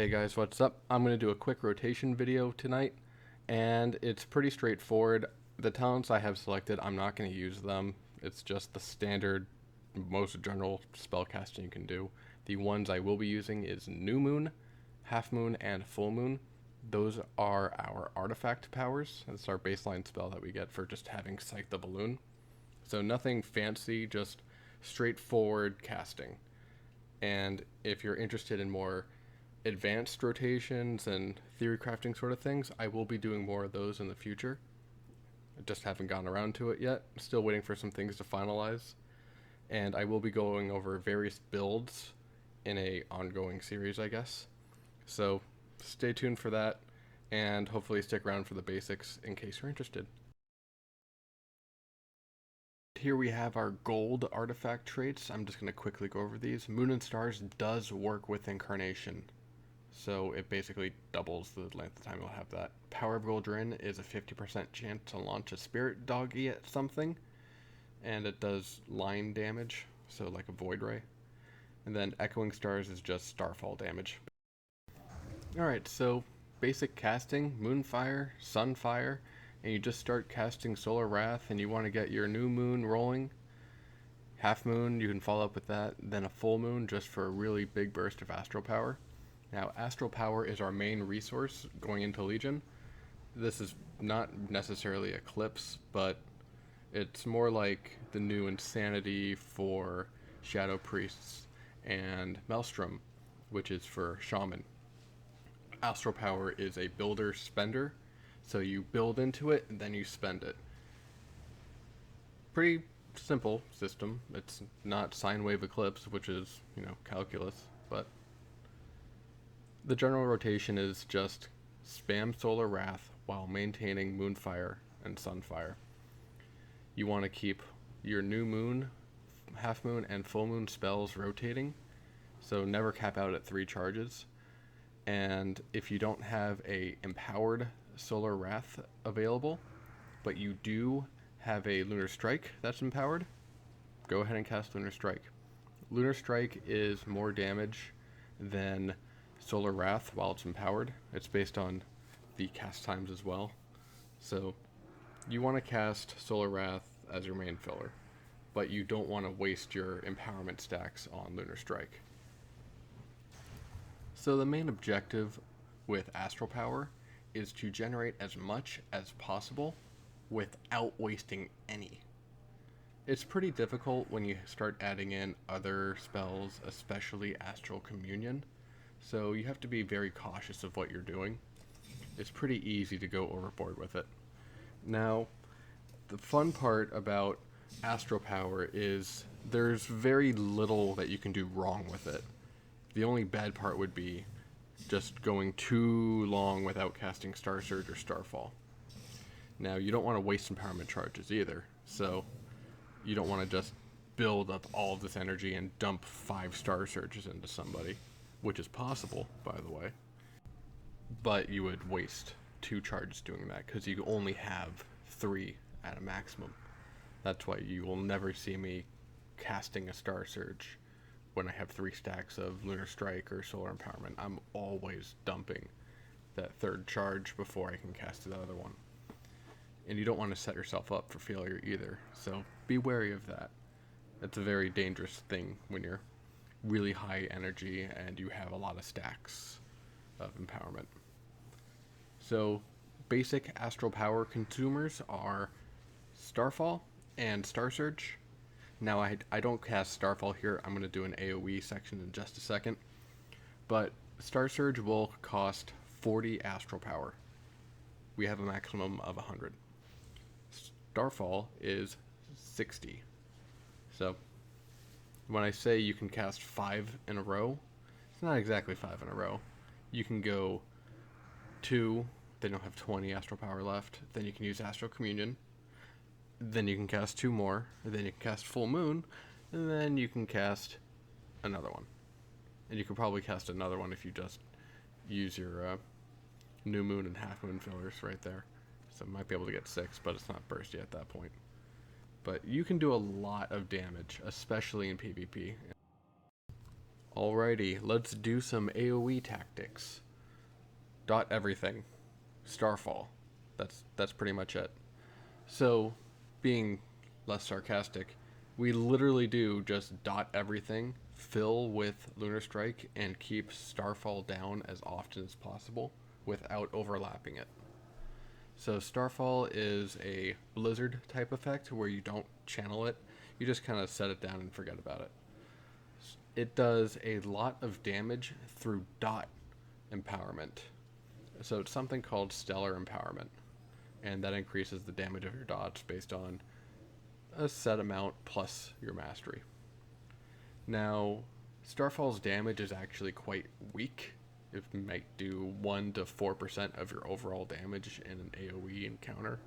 Hey guys, what's up? I'm going to do a quick rotation video tonight, and it's pretty straightforward. The talents I have selected, I'm not going to use them. It's just the standard, most general spellcasting you can do. The ones I will be using is New Moon, Half Moon, and Full Moon. Those are our artifact powers. That's our baseline spell that we get for just having Sight the Balloon. So nothing fancy, just straightforward casting. And if you're interested in more advanced rotations and theory crafting sort of things, I will be doing more of those in the future. I just haven't gotten around to it yet. Still waiting for some things to finalize. And I will be going over various builds in a ongoing series, I guess. So stay tuned for that, and hopefully stick around for the basics in case you're interested. Here we have our gold artifact traits. I'm just going to quickly go over these. Moon and Stars does work with Incarnation, so it basically doubles the length of time you'll have that. Power of Goldrin is a 50% chance to launch a Spirit Doggy at something, and it does line damage, so like a Void Ray. And then Echoing Stars is just Starfall damage. Alright, so basic casting, Moonfire, Sunfire, and you just start casting Solar Wrath and you want to get your New Moon rolling. Half Moon, you can follow up with that, then a Full Moon just for a really big burst of Astral Power. Now, Astral Power is our main resource going into Legion. This is not necessarily Eclipse, but it's more like the new Insanity for Shadow Priests and Maelstrom, which is for Shaman. Astral Power is a builder spender, so you build into it and then you spend it. Pretty simple system. It's not Sine Wave Eclipse, which is, calculus, but the general rotation is just spam Solar Wrath while maintaining Moonfire and Sunfire. You want to keep your New Moon, Half Moon, and Full Moon spells rotating, so never cap out at 3 charges. And if you don't have a empowered Solar Wrath available, but you do have a Lunar Strike that's empowered, go ahead and cast Lunar Strike. Lunar Strike is more damage than Solar Wrath while it's empowered. It's based on the cast times as well. So you want to cast Solar Wrath as your main filler, but you don't want to waste your empowerment stacks on Lunar Strike. So the main objective with Astral Power is to generate as much as possible without wasting any. It's pretty difficult when you start adding in other spells, especially Astral Communion, so you have to be very cautious of what you're doing. It's pretty easy to go overboard with it. Now, the fun part about Astral Power is there's very little that you can do wrong with it. The only bad part would be just going too long without casting Star Surge or Starfall. Now, you don't want to waste empowerment charges either, so you don't want to just build up all of this energy and dump 5 Star Surges into somebody, which is possible, by the way. But you would waste 2 charges doing that, because you only have 3 at a maximum. That's why you will never see me casting a Star Surge when I have 3 stacks of Lunar Strike or Solar Empowerment. I'm always dumping that 3rd charge before I can cast the other one. And you don't want to set yourself up for failure either, so be wary of that. It's a very dangerous thing when you're really high energy and you have a lot of stacks of empowerment. So basic Astral Power consumers are Starfall and Star Surge. Now, I don't cast Starfall here. I'm going to do an AOE section in just a second. But Star Surge will cost 40 Astral Power. We have a maximum of 100. Starfall is 60. So, when I say you can cast 5 in a row, it's not exactly 5 in a row. You can go 2, then you'll have 20 Astral Power left. Then you can use Astral Communion. Then you can cast 2 more, and then you can cast Full Moon, and then you can cast another one. And you can probably cast another one if you just use your New Moon and Half Moon fillers right there. So you might be able to get 6, but it's not bursty at that point. But you can do a lot of damage, especially in PvP. Alrighty, let's do some AOE tactics. Dot everything. Starfall. That's pretty much it. So, being less sarcastic, we literally do just dot everything, fill with Lunar Strike, and keep Starfall down as often as possible without overlapping it. So Starfall is a blizzard type effect where you don't channel it, you just kind of set it down and forget about it. It does a lot of damage through dot empowerment. So it's something called Stellar Empowerment, and that increases the damage of your dots based on a set amount plus your mastery. Now, Starfall's damage is actually quite weak. It might do 1 to 4% of your overall damage in an AoE encounter.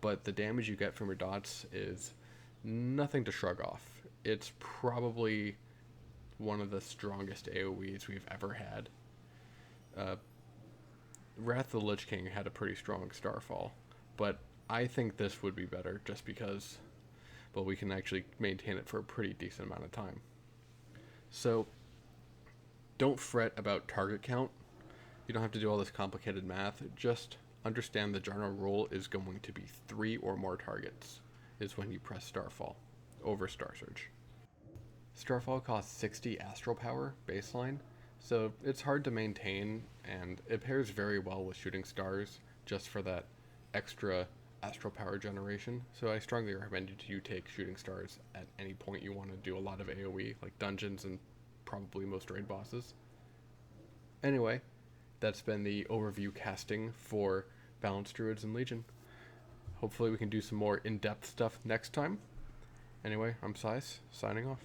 But the damage you get from your dots is nothing to shrug off. It's probably one of the strongest AoEs we've ever had. Wrath of the Lich King had a pretty strong Starfall, but I think this would be better just because, well, we can actually maintain it for a pretty decent amount of time. So, don't fret about target count. You don't have to do all this complicated math. Just understand the general rule is going to be 3 or more targets is when you press Starfall over Star Surge. Starfall costs 60 Astral Power baseline, so it's hard to maintain, and it pairs very well with Shooting Stars just for that extra Astral Power generation. So I strongly recommend you take Shooting Stars at any point you want to do a lot of AoE, like dungeons and probably most raid bosses. Anyway, that's been the overview casting for Balance Druids and Legion. Hopefully we can do some more in-depth stuff next time. Anyway, I'm Sice, signing off.